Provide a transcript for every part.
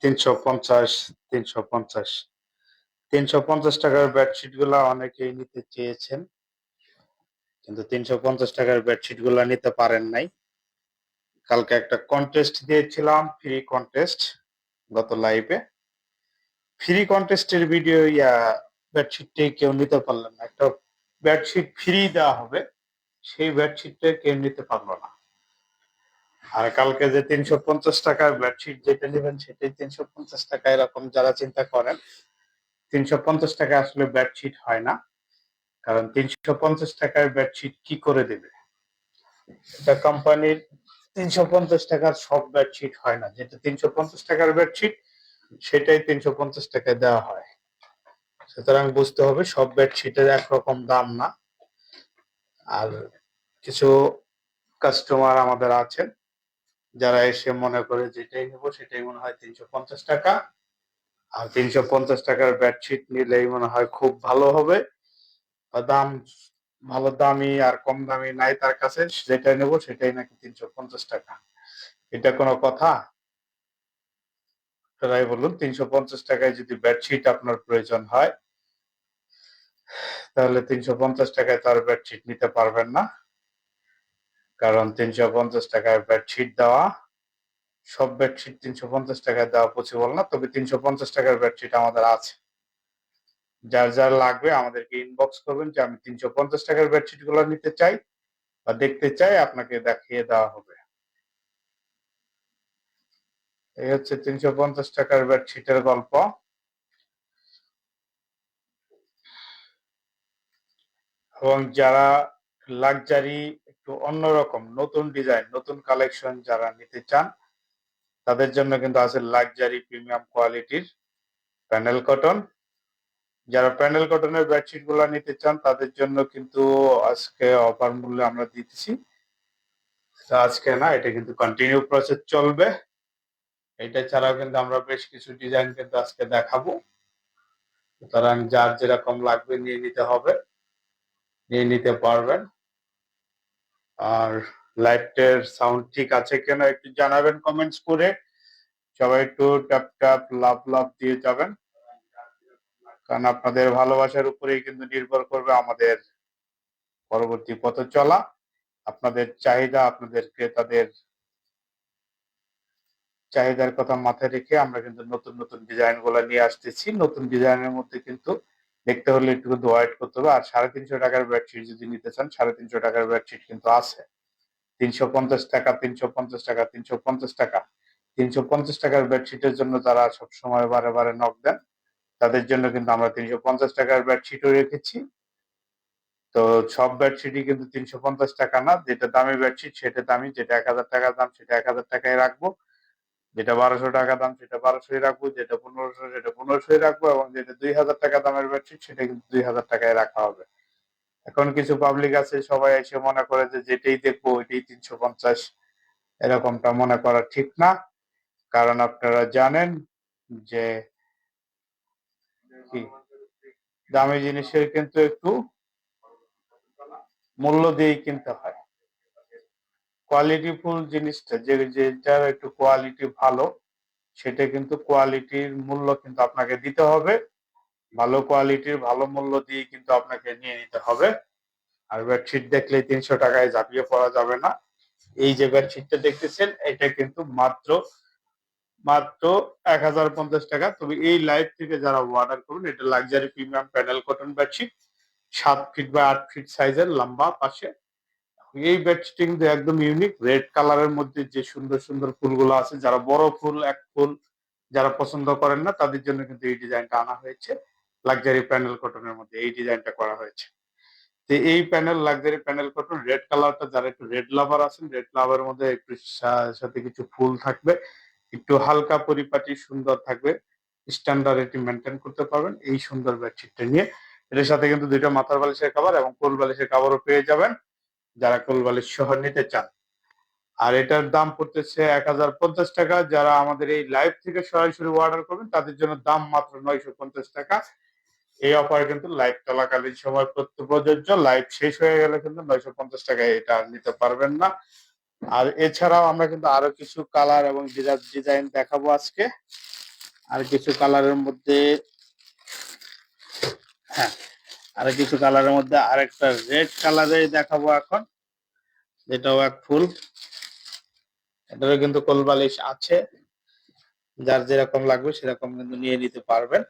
350, 350, 350 টাকার বেডশিট গুলা অনেকেই নিতে চেয়েছেন, কিন্তু 350 টাকার বেডশিট গুলা নিতে পারেন নাই। কালকে একটা কন্টেস্ট দিয়েছিলাম, ফ্রি কন্টেস্ট, গত লাইভে। ফ্রি কন্টেস্টের ভিডিও বেডশিটটাই কেউ নিতে পারলেন না। একটা বেডশিট ফ্রি দেওয়া হবে, সেই বেডশিটটা কেউ নিতে পারলো না। আর কালকে যে 350 টাকার বেডশিট যেটা নেবেন সেটাই 350 টাকা, এরকম যারা চিন্তা করেন, 350 টাকা আসলে বেডশিট হয় না। কারণ 350 টাকার বেডশিট কি করে দেবে? এটা কোম্পানির 350 টাকার সব বেডশিট হয় না। যেটা 350 টাকার বেডশিট সেটাই 350 টাকায় দেওয়া হয়। সুতরাং বুঝতে হবে সব বেডশিটের একরকম দাম না। আর কিছু কাস্টমার আমাদের আছেন যারা এসে মনে করে যেটাই নেবো সেটাই মনে হয় 350 টাকা, আর 350 টাকার বেডশিট নিলেই মনে হয় খুব ভালো হবে। দাম ভালো, দামি আর কম দামি নাই তার কাছে, যেটা নেব সেটাই নাকি 350 টাকা। এটা কোনো কথা? তাই বলুন, 350 টাকায় যদি বেডশিট আপনার প্রয়োজন হয়, তাহলে 350 টাকায় তার বেডশিট নিতে পারবেন না। কারণ 350 টাকায় বেডশিট দেওয়া, সব বেডশিট 350 টাকায় দেওয়া পসিবল না। তবে 350 টাকার বেডশিট আমাদের আছে। যার যার লাগবে আমাদেরকে ইনবক্স করবেন যে আমি 350 টাকার বেডশিট গুলো নিতে চাই বা দেখতে চাই, আপনাকে দেখিয়ে দেওয়া হবে। এই হচ্ছে 350 টাকার বেডশিটের গল্প। এবং যারা লাক্সারি একটু অন্যরকম নতুন ডিজাইন, নতুন কালেকশন যারা নিতে চান, তাদের জন্য কিন্তু আছে লাক্সারি প্রিমিয়াম কোয়ালিটির প্যানেল কটন। যারা প্যানেল কটনের বেডশিট গুলা নিতে চান তাদের জন্য কিন্তু আজকে অফার মূল্যে আমরা দিতেছি। আজকে না, এটা কিন্তু কন্টিনিউ প্রসেস চলবে। এটা ছাড়াও কিন্তু আমরা বেশ কিছু ডিজাইন কিন্তু আজকে দেখাবো। সুতরাং যার যেরকম লাগবে নিয়ে নিতে হবে, নিয়ে নিতে পারবেন। আর লাইভটার সাউন্ড ঠিক আছে কিনা একটু জানাবেন কমেন্টস করে। সবাই একটু ট্যাপ ট্যাপ লাভ লাভ দিয়ে যাবেন, কারণ আপনাদের ভালোবাসার উপরেই কিন্তু নির্ভর করবে আমাদের পরবর্তী পথ চলা। আপনাদের চাহিদা, আপনাদের ক্রেতাদের চাহিদার কথা মাথায় রেখে আমরা কিন্তু নতুন নতুন ডিজাইন গুলা নিয়ে আসতেছি। নতুন ডিজাইনের মধ্যে কিন্তু দেখতে হলে একটু ওয়েট করতে হবে। আর 350 টাকার বেডশিট যদি নিতে চান, 350 টাকার বেডশিট কিন্তু আছে। 350 টাকা, 350 টাকা, 350 টাকা, 350 টাকার বেডশিটের জন্য তারা সবসময় বারে বারে নক দেন, তাদের জন্য কিন্তু আমরা 350 টাকার বেডশিটও রেখেছি। তো সব বেডশিটই কিন্তু 350 টাকা না। যেটা দামি বেডশিট সেটা দামি, যেটা 1000 টাকা দাম সেটা 1000 টাকায় রাখবো, যেটা 1200 টাকা দাম সেটা 1200 রাখবো, যেটা 1500 সেটা 1500 রাখবো, এবং যেটা 2000 টাকা দামের বেডশিট সেটা কিন্তু 2000 টাকায় রাখা হবে। এখন কিছু পাবলিক আছে সবাই এসে মনে করে যে যেটাই দেখবো ওইটাই 350, এরকমটা মনে করা ঠিক না। কারণ আপনারা জানেন যে কি, দামি জিনিসের কিন্তু একটু মূল্য দিয়েই কিনতে হয়। কোয়ালিটিফুল জিনিসটা, যেটার একটু কোয়ালিটি ভালো, সেটা কিন্তু কোয়ালিটির মূল্য কিন্তু আপনাকে দিতে হবে। ভালো কোয়ালিটির ভালো মূল্য দিয়ে কিন্তু আপনাকে নিয়ে নিতে হবে। আর বেডশিট দেখলেই 300 টাকায় ঝাঁপিয়ে পড়া যাবে না। এই যে বেডশিটটা দেখতেছেন এটা কিন্তু মাত্র মাত্র 1050 টাকা। তবে এই লাইভ থেকে যারা অর্ডার করুন, এটা luxury premium panel cotton bedsheet, 7 feet বা 8 ফিট সাইজের, লম্বা পাশে। এই বেডশিট কিন্তু একদম ইউনিক, রেড কালারের মধ্যে যে সুন্দর সুন্দর ফুলগুলো আছে, যারা বড় ফুল এক ফুল যারা পছন্দ করেন না তাদের জন্য কিন্তু এই ডিজাইনটা আনা হয়েছে। লাক্সারি প্যানেল কটনের মধ্যে এই ডিজাইনটা করা হয়েছে। তো এই panel luxury panel cotton red কালারটা, যারা একটু রেড লাভার আছেন, রেড লাভারের মধ্যে একটু সাথে কিছু ফুল থাকবে, একটু হালকা পরিপাটি সুন্দর থাকবে, স্ট্যান্ডার্ড এটি মেনটেন করতে পারবেন এই সুন্দর বেডশিটটা নিয়ে। এটার সাথে কিন্তু দুইটা মাথার বালিশের কভার এবং কোল বালিশের কভারও পেয়ে যাবেন যারা কোল বালিশ সহ নিতে চান। আর এটার দাম পড়তেছে 1050 টাকা। যারা আমাদের এই লাইভ থেকে সরাসরি অর্ডার করবেন তাদের জন্য দাম মাত্র 950 টাকা। এই অফার কিন্তু লাইভ চলাকালীন সময় প্রযোজ্য। লাইভ শেষ হয়ে গেলে কিন্তু 950 টাকায় এটা নিতে পারবেন না। আর এছাড়াও আমরা কিন্তু আরো কিছু কালার এবং ডিজাইন দেখাবো আজকে। আর কিছু কালারের মধ্যে, হ্যাঁ, আর কিছু কালারের মধ্যে আরেকটা রেড কালারে দেখাবো এখন, যেটাও এক ফুল। এটারও কিন্তু কোল বালিশ আছে, যার যেরকম লাগবে সেরকম কিন্তু নিয়ে নিতে পারবেন,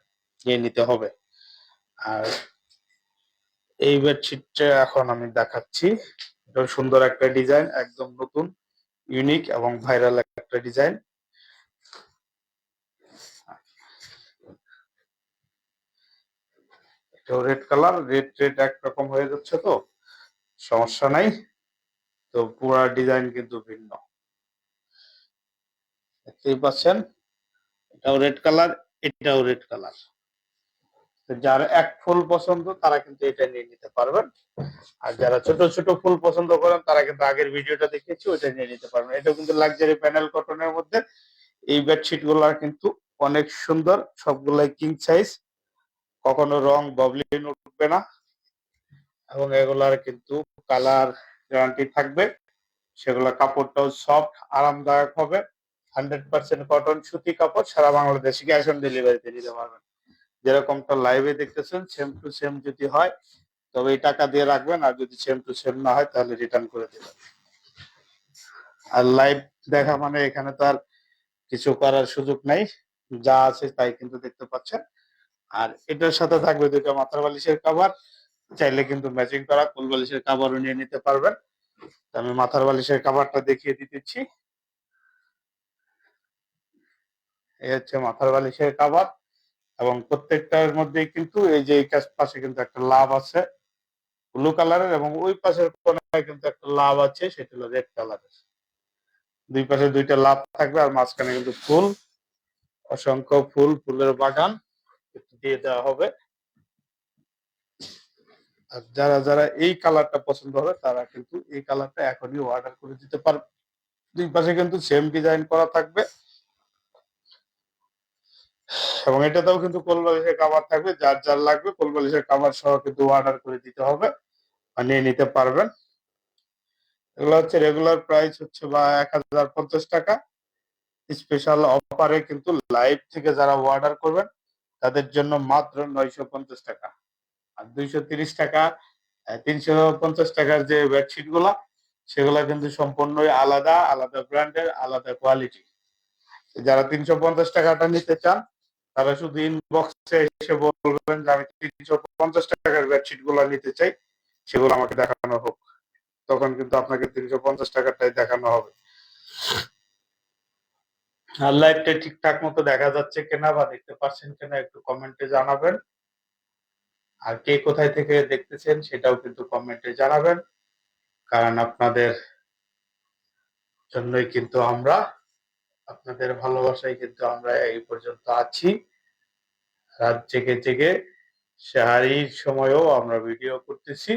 নিয়ে নিতে হবে। আর এই বেডশিটটা এখন আমি দেখাচ্ছি, এটা সুন্দর একটা ডিজাইন, একদম নতুন, ইউনিক এবং ভাইরাল একটা ডিজাইন। এটাও রেড কালার, রেড রেড একরকম হয়ে যাচ্ছে, তো সমস্যা নাই। তো পুরো ডিজাইন কিন্তু ভিন্ন, দেখতেই পাচ্ছেন। এটাও রেড কালার, এটাও রেড কালার। যার এক ফুল পছন্দ তারা কিন্তু এটা নিয়ে নিতে পারবেন। আর যারা ছোট ছোট ফুল পছন্দ করেন তারা কিন্তু আগের ভিডিওটা দেখেছি, ওইটা নিয়ে নিতে পারবেন। এটাও কিন্তু লাক্সারি প্যানেল কটনের মধ্যে। এই বেডশিট গুলা কিন্তু অনেক সুন্দর, সবগুলাই কিং সাইজ, কখনো রং ববলিন উঠবে না, এবং এগুলার কিন্তু কালার গ্যারান্টি থাকবে। সেগুলো কাপড়টাও সফট, আরামদায়ক হবে। 100% কটন সুতি কাপড়, সারা বাংলাদেশে ক্যাশ অন ডেলিভারিতে নিতে পারবেন। যেরকমটা লাইভে দেখতেছেন সেম টু সেম যদি হয় তবে এই টাকা দিয়ে রাখবেন, আর যদি সেম টু সেম না হয় তাহলে রিটার্ন করে দেবেন। আর লাইভ দেখা মানে এখানে তো আর কিছু করার সুযোগ নাই, যা আছে তাই কিন্তু দেখতে পাচ্ছেন। আর এটার সাথে থাকবে দুটো মাথার বালিশের কভার, চাইলে কিন্তু ম্যাচিং করা কোল বালিশের কভারও নিয়ে নিতে পারবেন। আমি মাথার বালিশের কভারটা দেখিয়ে দিতেছি। এই হচ্ছে মাথার বালিশের কভার, এবং প্রত্যেকটার মধ্যেই কিন্তু এই যে এই পাশে কিন্তু একটা লাভ আছে ব্লু কালারের, এবং ওই পাশের কোনায় কিন্তু একটা লাভ আছে, সেটা হলো রেড কালারের। দুই পাশে দুইটা লাভ থাকবে, আর মাঝখানে কিন্তু ফুল, অসংখ্য ফুল, ফুলের বাগান দিয়ে দেওয়া হবে। আর যারা যারা এই কালারটা পছন্দ হবে তারা কিন্তু এই কালারটা এখনই অর্ডার করে দিতে পারবে। দুই পাশে কিন্তু সেম ডিজাইন করা থাকবে, এবং এটাতেও কিন্তু কোল বালিশের কাভার থাকবে। যার যার লাগবে কোল বালিশের কাভার সহ কিন্তু অর্ডার করে দিতে হবে, আর নিয়ে নিতে পারবেন। এগুলো হচ্ছে রেগুলার প্রাইস হচ্ছে বা 1050 টাকা। স্পেশাল অফারে কিন্তু লাইভ থেকে যারা অর্ডার করবেন তাদের জন্য মাত্র 950 টাকা। আর 230 টাকা, 350 টাকার যে বেডশিট গুলা, সেগুলা কিন্তু সম্পূর্ণই আলাদা আলাদা ব্র্যান্ডের, আলাদা কোয়ালিটি। যারা 350 টাকাটা নিতে চান তারা শুধু ইনবক্সে এসে বলবেন যে আমি 350 টাকার বেডশিট গুলা নিতে চাই, সেগুলো আমাকে দেখানো হোক। তখন কিন্তু আপনাকে 350 টাকাটাই দেখানো হবে। আর লাইভটা ঠিকঠাক মতো দেখা যাচ্ছে কিনা বা দেখতে পাচ্ছেন কিনা একটু কমেন্টে জানাবেন। আর কে কোথায় থেকে দেখতেছেন সেটাও কিন্তু কমেন্টে জানাবেন, কারণ আপনাদের জন্যই কিন্তু আমরা, আপনাদের ভালোবাসায় কিন্তু আমরা এই পর্যন্ত আছি। রাত জেগে জেগে সাহারির সময়ও আমরা ভিডিও করতেছি।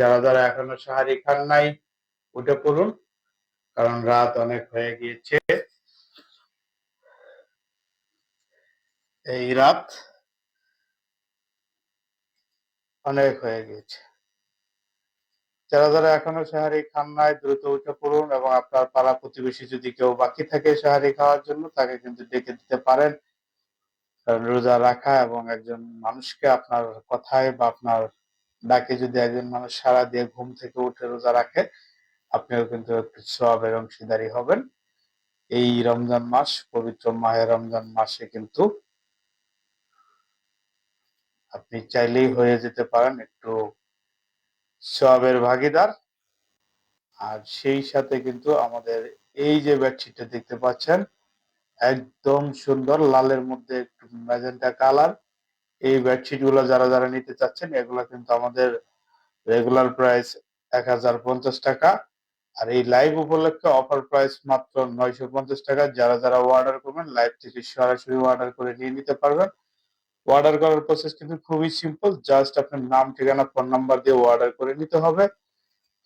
যারা যারা এখনো সাহারি খান নাই উঠে পড়ুন, কারণ রাত অনেক হয়ে গিয়েছে। এই রাত অনেক হয়ে গিয়েছে। যারা যারা এখনো সাহারি খান নাই দ্রুত উঠে পড়ুন, এবং আপনার পাড়া প্রতিবেশী যদি কেউ বাকি থাকে সাহারি খাওয়ার জন্য তাকে কিন্তু ডেকে দিতে পারেন। কারণ রোজা রাখা এবং একজন মানুষকে আপনার কথায় বা আপনার ডাকে যদি একজন মানুষ সারা দিয়ে ঘুম থেকে উঠে রোজা রাখে, আপনিও কিন্তু একটু সওয়াবের অংশীদারি হবেন। এই রমজান মাস, পবিত্র মাহে রমজান মাসে কিন্তু আপনি চাইলেই হয়ে যেতে পারেন একটু সওয়াবের ভাগীদার। আর সেই সাথে কিন্তু আমাদের এই যে বেডশিটটা দেখতে পাচ্ছেন, একদম সুন্দর লালের মধ্যে একটু ম্যাজেন্টা কালার। এই বেডশিট গুলো যারা যারা নিতে চাচ্ছেন এগুলো কিন্তু আমাদের রেগুলার প্রাইস 1050 টাকা। আর এই লাইভ উপলক্ষে অফার প্রাইস মাত্র 950 টাকা। যারা যারা অর্ডার করবেন লাইভ থেকে সরাসরি অর্ডার করে নিয়ে নিতে পারবেন। অর্ডার করার প্রসেস কিন্তু খুবই সিম্পল, জাস্ট আপনার নাম, ঠিকানা, ফোন নাম্বার দিয়ে অর্ডার করে নিতে হবে।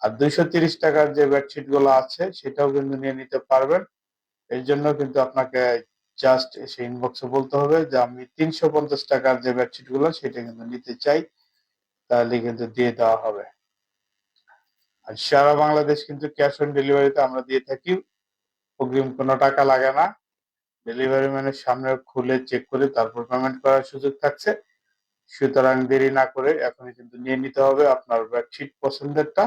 আর 230 টাকার যে বেডশিট গুলো আছে সেটাও কিন্তু নিয়ে নিতে পারবেন। এর জন্য কিন্তু আপনাকে জাস্ট এসে ইনবক্সে বলতে হবে যে আমি 350 টাকার যে বেডশিট গুলো সেটা কিন্তু নিতে চাই, তাহলে কিন্তু দিয়ে দেওয়া হবে। আর সারা বাংলাদেশ কিন্তু ক্যাশ অন ডেলিভারিতে আমরা দিয়ে থাকি, অগ্রিম কোনো টাকা লাগে না। ডেলিভারি ম্যানের সামনে খুলে চেক করে তারপর পেমেন্ট করার সুযোগ থাকছে। সুতরাং দেরি না করে এখনই কিন্তু নিয়ে নিতে হবে আপনার বেডশিট পছন্দেরটা।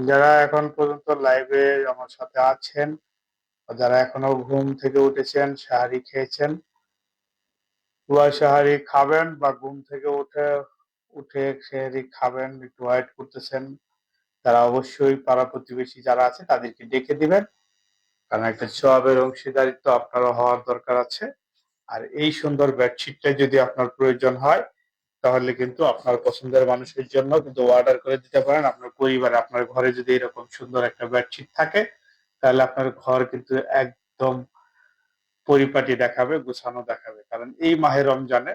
যারা এখন পর্যন্ত লাইভে আমার সাথে আছেন, যারা এখনো ঘুম থেকে উঠেছেন, সাহারি খেয়েছেন, সাহারি খাবেন বা ঘুম থেকে উঠে সাহারি খাবেন, একটু ওয়েট করতেছেন, তারা অবশ্যই পাড়া প্রতিবেশী যারা আছে তাদেরকে ডেকে দিবেন। কারণ একটা সওয়াবের অংশীদারিত্ব আপনারও হওয়ার দরকার আছে। আর এই সুন্দর বেডশিটটা যদি আপনার প্রয়োজন হয় তাহলে কিন্তু আপনার পছন্দের মানুষের জন্য কিন্তু অর্ডার করে দিতে পারেন। আপনার পরিবারে, আপনার ঘরে যদি এরকম সুন্দর একটা বেডশিট থাকে তাহলে আপনার ঘর কিন্তু একদম পরিপাটি দেখাবে, গোছানো দেখাবে। কারণ এই মাহে রমজানে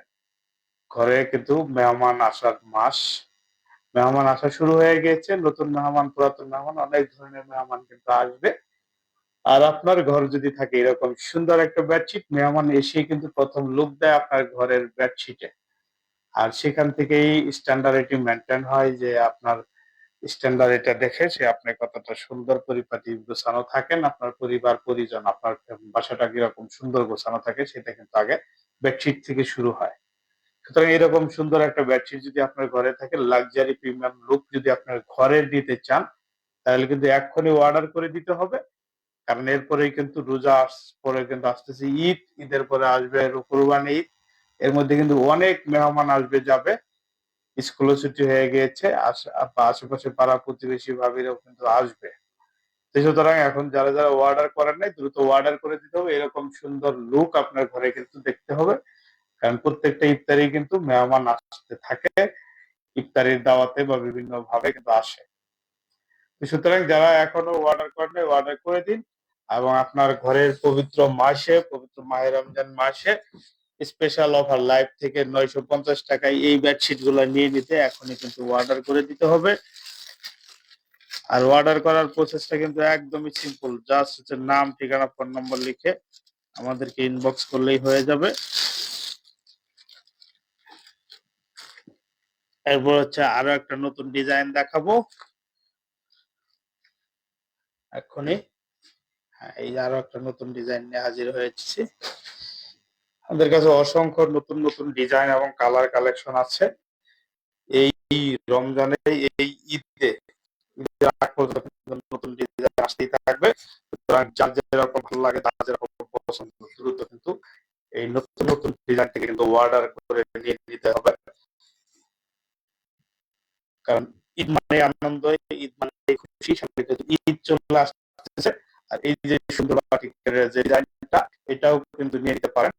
ঘরে কিন্তু মেহমান আসার মাস। মেহমান আসা শুরু হয়ে গিয়েছে, নতুন মেহমান, পুরাতন মেহমান, অনেক ধরনের মেহমান কিন্তু আসবে। আর আপনার ঘর যদি থাকে এরকম সুন্দর একটা বেডশিট, মেহমান এসে কিন্তু প্রথম লুক দেয় আপনার ঘরের বেডশিটে। আর সেখান থেকেই স্ট্যান্ডার্ডিটি মেনটেন হয় যে আপনার স্ট্যান্ডার্ড এটা দেখে সে আপনি কতটা সুন্দর পরিপাটি গোছানো থাকেন, আপনার পরিবার পরিজন, আপনার বাসাটা কিরকম সুন্দর গোছানো থাকে সেটা কিন্তু আগে বেডশিট থেকে শুরু হয়। সুতরাং এরকম সুন্দর একটা বেডশিট যদি আপনার ঘরে থাকে, লাক্সারি প্রিমিয়াম লুক যদি আপনার ঘরে দিতে চান তাহলে কিন্তু এক্ষুনি অর্ডার করে দিতে হবে। কারণ এরপরেই কিন্তু রোজা পরে কিন্তু আসতেছে ঈদ, ঈদের পরে আসবে কুরবানি ঈদ। এর মধ্যে কিন্তু অনেক মেহমান আসবে যাবে, স্কুলও ছুটি হয়ে গিয়েছে, আশেপাশে পাড়া প্রতিবেশী ভাবিরাও কিন্তু আসবে। সুতরাং এখন যারা যারা অর্ডার করেন নাই দ্রুত অর্ডার করে দিতে হবে। এরকম সুন্দর লুক আপনার ঘরে কিন্তু দেখতে হবে। কারণ প্রত্যেকটা ইফতারি কিন্তু মেহমান আসতে থাকে, ইফতারির দাওয়াতে বা বিভিন্ন ভাবে কিন্তু আসে। সুতরাং যারা এখনো অর্ডার করেন নাই অর্ডার করে দিন। এবং আপনার ঘরের পবিত্র মাসে, পবিত্র মাহে রমজান মাসে স্পেশাল অফার লাইভ থেকে 950 টাকায় এই বেডশিট গুলো নিয়ে নিতে এখনই কিন্তু অর্ডার করে দিতে হবে। আর অর্ডার করার প্রসেসটা কিন্তু একদমই সিম্পল, জাস্ট হচ্ছে নাম, ঠিকানা, ফোন নম্বর লিখে আমাদেরকে ইনবক্স করলেই হয়ে যাবে। এরপর হচ্ছে আরো একটা নতুন ডিজাইন দেখাবো এখনই। হ্যাঁ, এই আরো একটা নতুন ডিজাইন নিয়ে হাজির হয়েছি। আমাদের কাছে অসংখ্য নতুন নতুন ডিজাইন এবং কালার কালেকশন আছে। এই রমজানে, এই ঈদে নতুন ডিজাইন আসতেই থাকবে। সুতরাং যার যেরকম ভালো লাগে, তার যেরকম পছন্দ, দ্রুত কিন্তু এই নতুন নতুন ডিজাইন থেকে কিন্তু অর্ডার করে নিয়ে নিতে হবে। কারণ ঈদ মানে আনন্দ, ঈদ মানে খুশি, সামনে কিন্তু ঈদ চলে আসতেছে। আর এই যে সুন্দর বাটিকের যে ডিজাইনটা, এটাও কিন্তু নিয়ে নিতে পারেন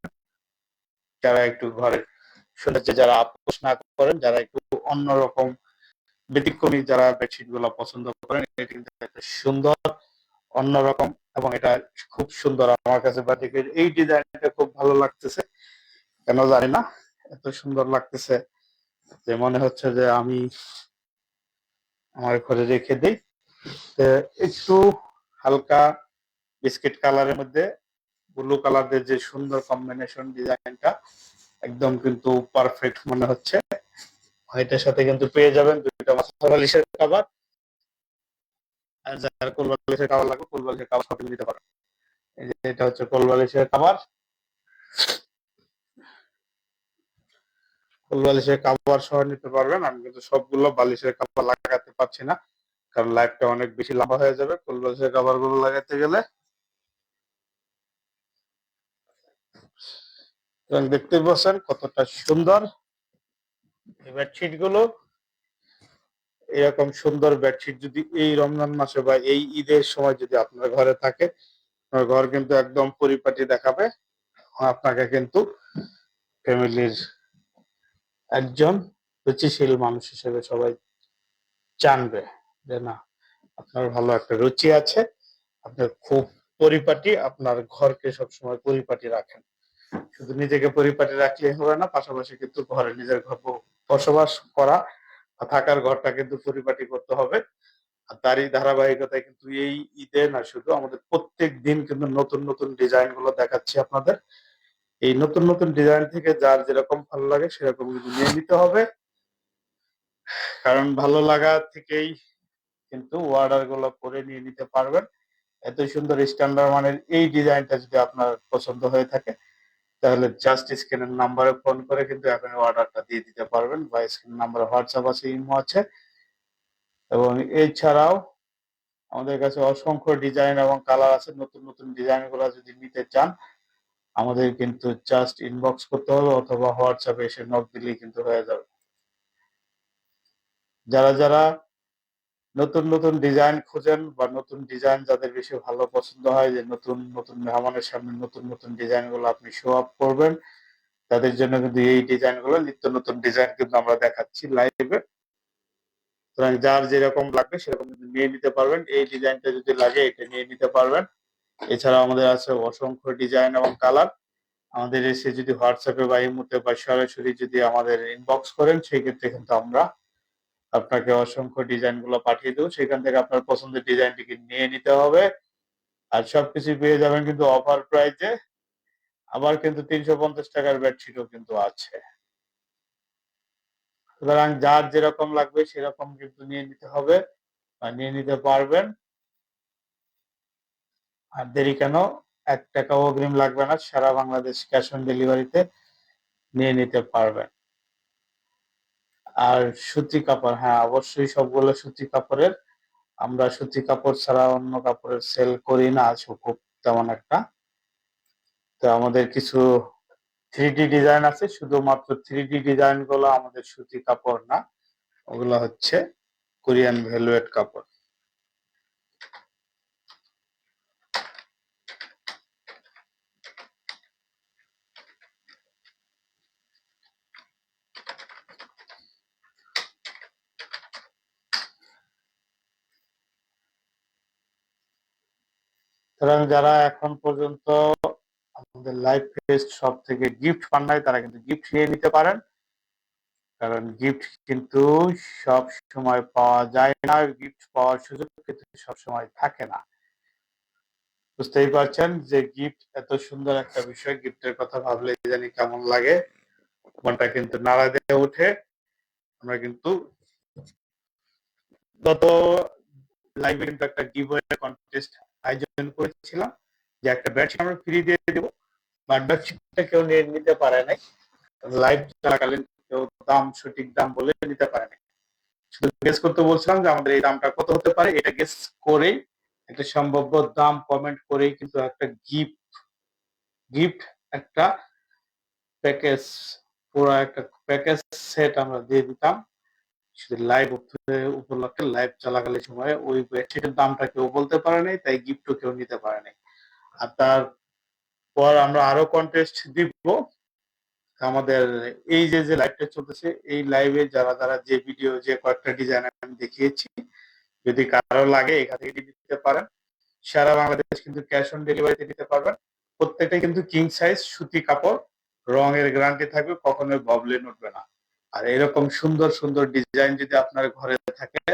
যারা একটু ঘরের সৌন্দর্যে যারা আপোষ না করেন, যারা একটু অন্যরকম ব্যতিক্রমী যারা বেডশিট গুলো পছন্দ করেন। এটা কিন্তু একটা সুন্দর অন্যরকম এবং এটা খুব সুন্দর। আমার কাছে বাটিকের এই ডিজাইনটা খুব ভালো লাগতেছে, কেন জানি না, এত সুন্দর লাগতেছে যে মনে হচ্ছে যে আমি আমার ঘরে রেখে দিই। একটু হালকা বিস্কিট কালারের মধ্যে ব্লু কালারের যে সুন্দর কম্বিনেশন, ডিজাইনটা একদম কিন্তু পারফেক্ট মনে হচ্ছে। হোয়াইটের সাথে কিন্তু পেয়ে যাবেন দুইটা মাথা বালিশের কভার। আর যার কোল বালিশের কভার লাগবে, কোল বালিশের কভার সাথে নিতে পারেন। এই যে এটা হচ্ছে কোল বালিশের কভার। কোল বালিশের কভার সহ নিতে পারবেন। আমি কিন্তু সবগুলো বালিশের কভার লাগাতে পারছি না, কারণ লাইভটা অনেক বেশি লম্বা হয়ে যাবে কোল বালিশের কভার গুলো লাগাতে গেলে। এবং দেখতে পাচ্ছেন কতটা সুন্দর এই বেডশিট গুলো। এরকম সুন্দর বেডশিট যদি এই রমজান মাসে বা এই ঈদের সময় যদি আপনার ঘরে থাকে, আপনার ঘর কিন্তু একদম পরিপাটি দেখাবে। আপনাকে কিন্তু ফ্যামিলির একজন রুচিশীল মানুষ হিসেবে সবাই জানবে যে না, আপনার ভালো একটা রুচি আছে, আপনার খুব পরিপাটি, আপনার ঘরকে সবসময় পরিপাটি রাখেন। শুধু নিজেকে পরিপাটি রাখলেই হবে না, পাশাপাশি কিন্তু ঘরে নিজের ঘর বসবাস করা বা থাকার ঘরটা কিন্তু পরিপাটি করতে হবে। আর তারই ধারাবাহিকতায় কিন্তু এই ঈদে না শুধু, আমাদের প্রত্যেক দিন কিন্তু নতুন নতুন ডিজাইন গুলো দেখাচ্ছি আপনাদের। এই নতুন নতুন ডিজাইন থেকে যার যেরকম ভালো লাগে সেরকম কিন্তু নিয়ে নিতে হবে, কারণ ভালো লাগা থেকেই কিন্তু অর্ডার গুলো করে নিয়ে নিতে পারবেন। এত সুন্দর স্ট্যান্ডার্ড মানের এই ডিজাইনটা যদি আপনার পছন্দ হয়ে থাকে, তাহলে জাস্ট স্ক্রিনের নাম্বারে ফোন করে কিন্তু আপনি অর্ডারটা দিয়ে দিতে পারবেন, বা স্ক্রিন নাম্বারে হোয়াটসঅ্যাপ আছে, ইমো আছে। এবং এছাড়াও আমাদের কাছে অসংখ্য ডিজাইন এবং কালার আছে। নতুন নতুন ডিজাইন গুলো যদি নিতে চান, আমাদের কিন্তু জাস্ট ইনবক্স করতে হবে অথবা হোয়াটসঅ্যাপে এসে নক দিলেই কিন্তু হয়ে যাবে। যারা যারা নতুন নতুন ডিজাইন খুঁজেন বা নতুন ডিজাইন যাদের বেশি ভালো পছন্দ হয়, যে নতুন নতুন মেহমানের সামনে নতুন নতুন ডিজাইন গুলো আপনি শো আপ করবেন, তাদের জন্য কিন্তু এই ডিজাইন গুলো, নিত্য নতুন ডিজাইন কিন্তু আমরা দেখাচ্ছি লাইভে। সুতরাং যার যেরকম লাগবে সেরকম কিন্তু নিয়ে নিতে পারবেন। এই ডিজাইনটা যদি লাগে এটা নিয়ে নিতে পারবেন। এছাড়া আমাদের আছে অসংখ্য ডিজাইন এবং কালার। আমাদের এসে যদি হোয়াটসঅ্যাপে বা ইমোতে বা সরাসরি যদি আমাদের ইনবক্স করেন, সেই ক্ষেত্রে কিন্তু আমরা আপনাকে অসংখ্য ডিজাইন গুলো পাঠিয়ে দেবো। সেখান থেকে আপনার পছন্দের ডিজাইনটিকে নিয়ে নিতে হবে। আর সবকিছু পেয়ে যাবেন কিন্তু অফার প্রাইজে। আবার কিন্তু 350 টাকার বেডশিটও কিন্তু আছে। সুতরাং যার যেরকম লাগবে সেরকম কিন্তু নিয়ে নিতে হবে বা নিয়ে নিতে পারবেন। আর দেরি কেন, 1 টাকাও অগ্রিম লাগবে না, সারা বাংলাদেশ ক্যাশ অন ডেলিভারিতে নিয়ে নিতে পারবেন। আর সুতি কাপড়, হ্যাঁ অবশ্যই সবগুলো সুতি কাপড়ের। আমরা সুতি কাপড় ছাড়া অন্য কাপড়ের সেল করি না খুব তেমন একটা। তো আমাদের কিছু 3D ডিজাইন আছে, শুধুমাত্র 3D ডিজাইন গুলো আমাদের সুতি কাপড় না, ওগুলো হচ্ছে কোরিয়ান ভেলভেট কাপড়। সুতরাং যারা এখন পর্যন্ত আমাদের লাইভ ফেস্ট সব থেকে গিফট পান নাই, তারা কিন্তু গিফট নিয়ে নিতে পারেন। কারণ গিফট কিন্তু সব সময় পাওয়া যায় না, গিফট পাওয়ার সুযোগ কিন্তু সব সময় থাকে না। বুঝতেই পারছেন যে গিফট এত সুন্দর একটা বিষয়, গিফটের কথা ভাবলে জানি কেমন লাগে, মনটা কিন্তু নাড়া দিয়ে ওঠে। আমরা কিন্তু গত লাইভে কিন্তু একটা গিভওয়ে কন্টেস্ট আয়োজন করেছিলাম, যে একটা বেডশিট আমরা ফ্রি দিয়ে দেবো, বাট বেডশিটটা কেউ নিয়ে নিতে পারে নাই। লাইভ চলাকালীন কেউ দাম, সঠিক দাম বলে নিতে পারে নাই। শুধু গেস করতে বলছিলাম যে আমাদের এই দামটা কত হতে পারে, এটা গেস করে একটা সম্ভাব্য দাম কমেন্ট করেই কিন্তু একটা গিফট একটা প্যাকেজ, পুরো একটা প্যাকেজ সেট আমরা দিয়ে দিতাম। শুধু লাইভ উপলক্ষে, লাইভ চলাকালীন সময়ে ওই বেডশিটের দামটা কেউ বলতে পারে নাই, তাই গিফটও কেউ নিতে পারে নাই। আর তারপর আমরা আরো কন্টেস্ট দিব। আমাদের এই যে যে লাইভটা চলতেছে, এই লাইভে যারা যারা যে ভিডিও, যে কয়েকটা ডিজাইন আমি দেখিয়েছি, যদি কারো লাগে এখান থেকে দিতে পারেন। সারা বাংলাদেশ কিন্তু ক্যাশ অন ডেলিভারিতে দিতে পারবেন। প্রত্যেকটাই কিন্তু কিং সাইজ সুতি কাপড়, রঙের গ্যারান্টি থাকবে, কখনোই ববলেন উঠবে না। আর এরকম সুন্দর সুন্দর ডিজাইন যদি আপনার ঘরে থাকে,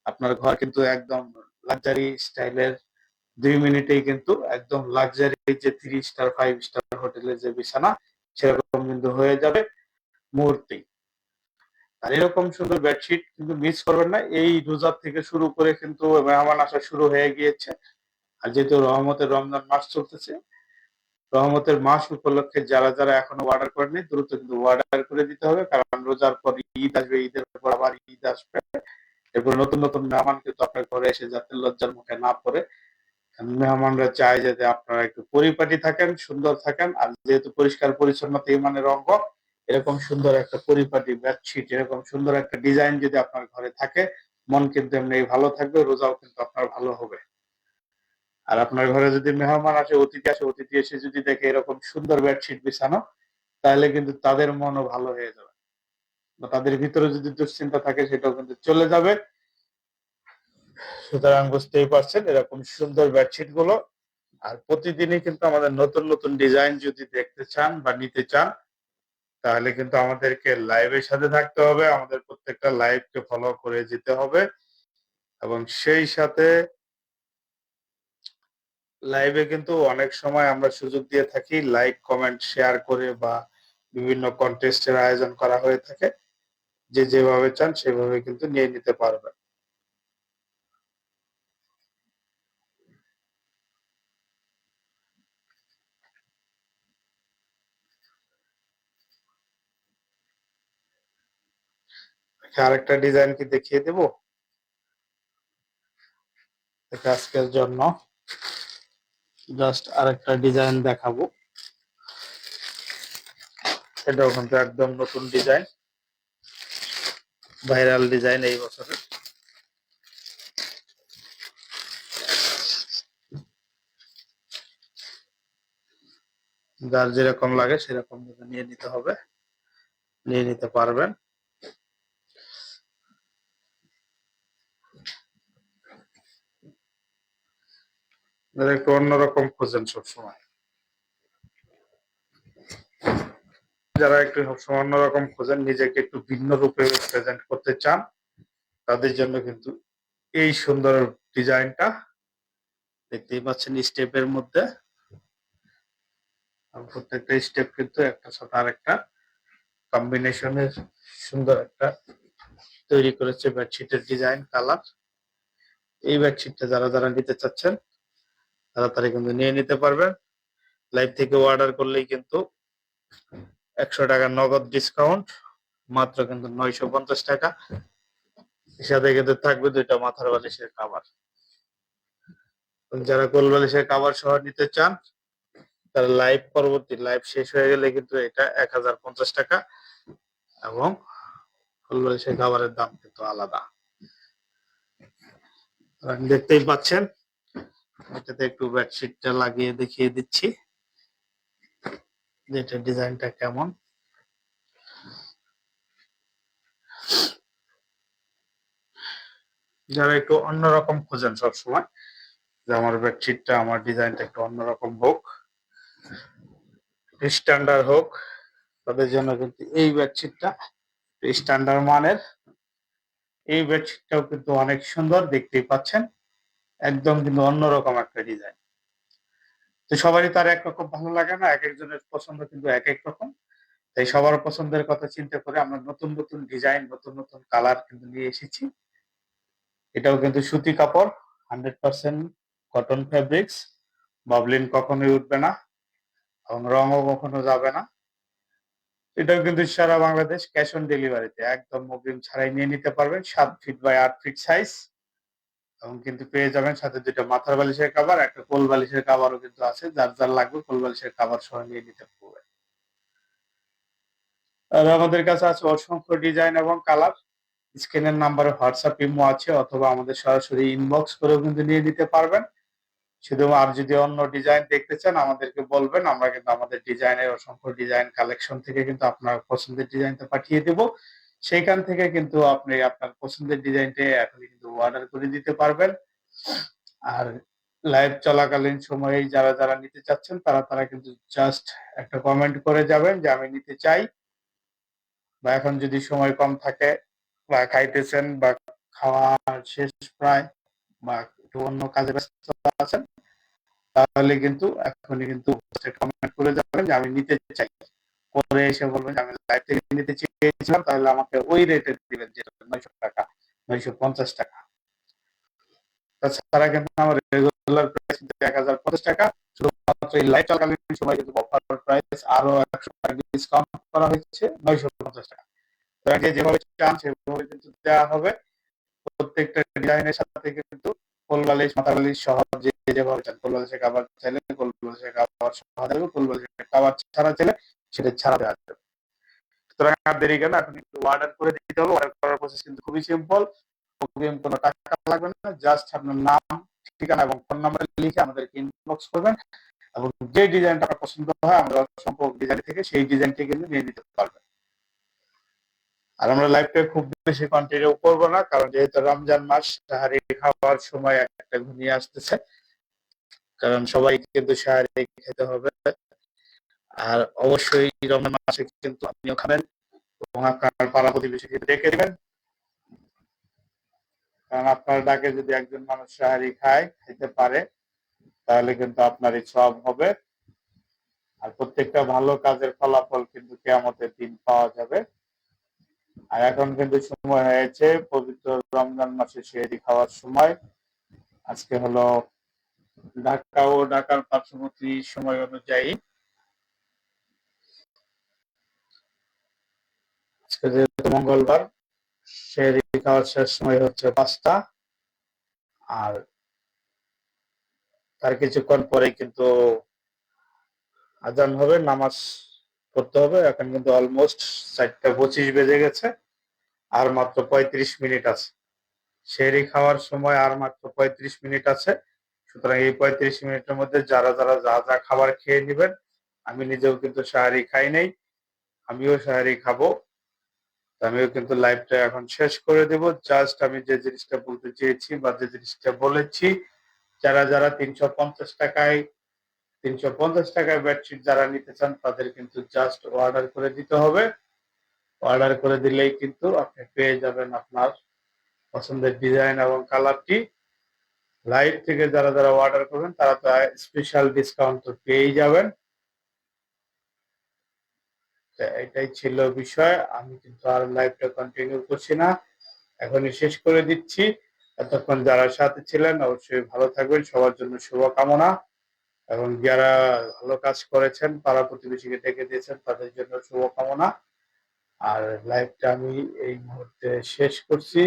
আপনার ঘর কিন্তু একদম লাক্সারি স্টাইলের, 2 মিনিটেই কিন্তু একদম লাক্সারি, যে 3 স্টার 5 স্টার হোটেলের যে বিছানা, সেরকম কিন্তু হয়ে যাবে মুহূর্তেই। আর এরকম সুন্দর বেডশিট কিন্তু মিস করবেন না। এই রোজার থেকে শুরু করে কিন্তু মেহমান আসা শুরু হয়ে গিয়েছে। আর যেহেতু রহমতের রমজান মাস চলতেছে, রহমতের মাস উপলক্ষে যারা যারা এখনো অর্ডার করেনি, দ্রুত কিন্তু অর্ডার করে দিতে হবে, কারণ রোজার পর ঈদ আসবে, ঈদের পর আবার ঈদ আসবে। এরপর নতুন নতুন মেহমান কিন্তু আপনার ঘরে এসে যাতে লজ্জার মুখে না পড়ে। মেহমানরা চায় যাতে আপনারা একটু পরিপাটি থাকেন, সুন্দর থাকেন। আর যেহেতু পরিষ্কার পরিচ্ছন্নতা ইমানের অঙ্গ, এরকম সুন্দর একটা পরিপাটি বেডশিট, এরকম সুন্দর একটা ডিজাইন যদি আপনার ঘরে থাকে, মন কিন্তু এমনি ভালো থাকবে, রোজাও কিন্তু আপনার ভালো হবে। আর আপনার ঘরে যদি মেহমান আসে, অতিথি আসে, অতিথি এসে যদি দেখে এরকম সুন্দর বেডশিট বিছানো, তাহলে কিন্তু তাদের মনও ভালো হয়ে যাবে, বা তাদের ভিতরে যদি দুশ্চিন্তা থাকে সেটাও কিন্তু চলে যাবে। সুতরাং বুঝতেই পারছেন এরকম সুন্দর বেডশিট গুলো। আর প্রতিদিনই কিন্তু আমাদের নতুন নতুন ডিজাইন যদি দেখতে চান বা নিতে চান, তাহলে কিন্তু আমাদেরকে লাইভের সাথে থাকতে হবে, আমাদের প্রত্যেকটা লাইভকে ফলো করে যেতে হবে। এবং সেই সাথে লাইভে কিন্তু অনেক সময় আমরা সুযোগ দিয়ে থাকি লাইক কমেন্ট শেয়ার করে বা বিভিন্ন কন্টেস্টের আয়োজন করা হয়ে থাকে। যে যেভাবে চান সেভাবে কিন্তু নিয়ে নিতে পারবেন। আরেকটা ডিজাইন কি দেখিয়ে দেব আজকের জন্য? জাস্ট আরেকটা ডিজাইন দেখাবো, এটাও কিন্তু একদম নতুন ডিজাইন, ভাইরাল ডিজাইন এই বছরের। যার যেরকম লাগে সেরকম নিয়ে নিতে হবে, নিয়ে নিতে পারবেন। একটু অন্যরকম খোঁজেন সবসময়, যারা একটু সবসময় অন্যরকম খোঁজেন, নিজেকে একটু ভিন্ন রূপে প্রেজেন্ট করতে চান, তাদের জন্য কিন্তু এই সুন্দর ডিজাইনটা দেখতেই পাচ্ছেন। স্টেপের মধ্যে প্রত্যেকটা স্টেপ কিন্তু একটা সাথে আরেকটা কম্বিনেশনের সুন্দর একটা তৈরি করেছে বেডশিটের ডিজাইন কালার। এই বেডশিটটা যারা যারা নিতে চাচ্ছেন তাড়াতাড়ি কিন্তু নিয়ে নিতে পারবেন। লাইভ থেকে অর্ডার করলেই কিন্তু 100 টাকা নগদ ডিসকাউন্ট, মাত্র কিন্তু 950 টাকা। সাথে কিন্তু থাকবে 2টা মাথার বালিশের কভার। যারা কোল বালিশের কভার সহ নিতে চান তারা লাইভ পরবর্তী লাইভ শেষ হয়ে গেলে কিন্তু এটা 1050 টাকা, এবং কোল বালিশের কভারের দাম কিন্তু আলাদা। দেখতেই পাচ্ছেন, এটাতে একটু বেডশিটটা লাগিয়ে দেখিয়ে দিচ্ছি যে এটা ডিজাইনটা কেমন। যারা একটু অন্যরকম খোঁজেন সবসময় যে আমার বেডশিটটা, আমার ডিজাইনটা একটু অন্যরকম হোক, স্ট্যান্ডার্ড হোক, তাদের জন্য কিন্তু এই বেডশিটটা স্ট্যান্ডার্ড মানের। এই বেডশিটটাও কিন্তু অনেক সুন্দর, দেখতেই পাচ্ছেন একদম কিন্তু অন্যরকম একটা ডিজাইন। তো সবারই তার একরকম ভালো লাগে না, এক একজনের পছন্দ কিন্তু এক এক রকম। তাই সবার পছন্দের কথা চিন্তা করে আমরা নতুন নতুন ডিজাইন, নতুন নতুন কালার কিন্তু নিয়ে এসেছি। এটাও কিন্তু সুতি কাপড়, 100% কটন ফেব্রিক্স, বাবলিন কখনোই উঠবে না এবং রঙও কখনো যাবে না। এটাও কিন্তু সারা বাংলাদেশ ক্যাশ অন ডেলিভারিতে একদম অগ্রিম ছাড়াই নিয়ে নিতে পারবেন। 7 ফিট বাই 8 ফিট সাইজ, এবং কিন্তু পেয়ে যাবেন সাথে 2টা মাথার বালিশের কভার, একটা কোল বালিশের কভারও কিন্তু আছে। যার যার লাগবে কোল বালিশের কভার সহ নিয়ে নিতে পারবেন। আর আমাদের কাছে আছে অসংখ্য ডিজাইন এবং কালার। স্ক্রিনের নাম্বারে হোয়াটসঅ্যাপ ইমো আছে, অথবা আমাদের সরাসরি ইনবক্স করেও কিন্তু নিয়ে নিতে পারবেন। শুধু আর যদি অন্য ডিজাইন দেখতে চান আমাদেরকে বলবেন, আমরা কিন্তু আমাদের ডিজাইনের অসংখ্য ডিজাইন কালেকশন থেকে কিন্তু আপনার পছন্দের ডিজাইনটা পাঠিয়ে দেব। সেইখান থেকে কিন্তু আপনি আপনার পছন্দের ডিজাইনটা এখনই কিন্তু অর্ডার করে দিতে পারবেন। আর লাইভ চলাকালীন সময়ে যারা যারা নিতে চাচ্ছেন তারা তারা কিন্তু জাস্ট একটা কমেন্ট করে যাবেন যে আমি নিতে চাই, বা এখন যদি সময় কম থাকে বা খাইতেছেন বা খাওয়া শেষ প্রায়, বা একটু অন্য কাজে ব্যস্ত আছেন, তাহলে কিন্তু এখনই কিন্তু কমেন্ট করে যাবেন যে আমি নিতে চাই। পরে এসে বলবেন যে আমি লাইভ থেকে নিতে চেয়েছিলাম, তাহলে আমাকে ওই রেটে দিবেন, যেটা 900 টাকা, 950 টাকা। তাছাড়া কিন্তু আমার রেগুলার প্রাইস কিন্তু 1050 টাকা। শুধুমাত্র এই লাইভ চলাকালীন সময় কিন্তু অফার প্রাইস আরো 100 টাকা ডিসকাউন্ট করা হয়েছে, 950 টাকা। তো যেভাবে চান সেভাবে কিন্তু দেওয়া হবে। প্রত্যেকটা ডিজাইনের সাথে কিন্তু কোল বালিশ, মাথা বালিশ সহ যে যেভাবে চান, কোল বালিশের কভার চাইলে কোল বালিশের কভার সহ দেবে, কোল বালিশের কভার ছাড়া চাইলে সেটা ছাড়া দেওয়া যাবে। সুতরাং আর দেরি কেন, এখন একটু অর্ডার করে দিতে হবে। অর্ডার করার প্রসেস কিন্তু খুবই সিম্পল, কোনো টাকা লাগবে না। জাস্ট আপনার নাম, ঠিকানা এবং ফোন নাম্বার লিখে আমাদেরকে ইনবক্স করবেন, এবং যে ডিজাইনটা আপনার পছন্দ হয় আমরা সম্পর্ক ডিজাইন থেকে সেই ডিজাইনটি কিন্তু নিয়ে নিতে পারবেন। আর আমরা লাইভটা খুব বেশি কন্টিনিউ করবো না, কারণ যেহেতু রমজান মাস, সাহারি খাওয়ার সময় একটা ঘনিয়ে আসতেছে, কারণ সবাই কিন্তু সাহারি খেতে হবে। আর অবশ্যই রমজান মাসে কিন্তু আপনিও খাবেন এবং আপনার পাড়া প্রতিবেশীকে ডেকে দিবেন, কারণ আপনার ডাকে যদি একজন মানুষ সাহারি খায়, খেতে পারে, তাহলে কিন্তু আপনারই সওয়াব হবে। আর প্রত্যেকটা ভালো কাজের ফলাফল কিন্তু কিয়ামতের দিন পাওয়া যাবে। আর এখন কিন্তু সময় হয়েছে পবিত্র রমজান মাসে সেহরি খাওয়ার সময়। আজকে হলো ঢাকা ও ঢাকার পার্শ্ববর্তী সময় অনুযায়ী আজকে যেহেতু মঙ্গলবার, সেহরি খাওয়ার শেষ সময় হচ্ছে 5টা। আর তার কিছুক্ষণ পরে কিন্তু আজান হবে, নামাজ পড়তে হবে। এখন কিন্তু অলমোস্ট 4টা 25 বেজে গেছে, আর মাত্র 35 মিনিট আছে। সেহরি খাওয়ার সময় আর মাত্র 35 মিনিট আছে। সুতরাং এই 35 মিনিটের মধ্যে যারা যারা যা যা খাবার খেয়ে নেবেন, আমি নিজেও কিন্তু সাহারি খাই নাই, আমিও সাহারি খাবো। আমিও কিন্তু লাইভটা এখন শেষ করে দেব। জাস্ট আমি যে জিনিসটা বলতে চেয়েছি বা যে জিনিসটা বলেছি, যারা যারা 350 টাকায় বেডশিট যারা নিতে চান তাদের কিন্তু জাস্ট অর্ডার করে দিতে হবে। অর্ডার করে দিলেই কিন্তু আপনি পেয়ে যাবেন আপনার পছন্দের ডিজাইন এবং কালারটি। লাইভ থেকে যারা যারা অর্ডার করবেন তারা তো স্পেশাল ডিসকাউন্ট তো পেয়েই যাবেন। এটাই ছিল বিষয়। আমি কিন্তু আর লাইভটা কন্টিনিউ করছি না, এখনই শেষ করে দিচ্ছি। এতক্ষণ যারা সাথে ছিলেন অবশ্যই ভালো থাকবেন, সবার জন্য শুভকামনা। এবং যারা ভালো কাজ করেছেন, পাড়া প্রতিবেশীকে ডেকে দিয়েছেন, তাদের জন্য শুভকামনা। আর লাইভটা আমি এই মুহূর্তে শেষ করছি।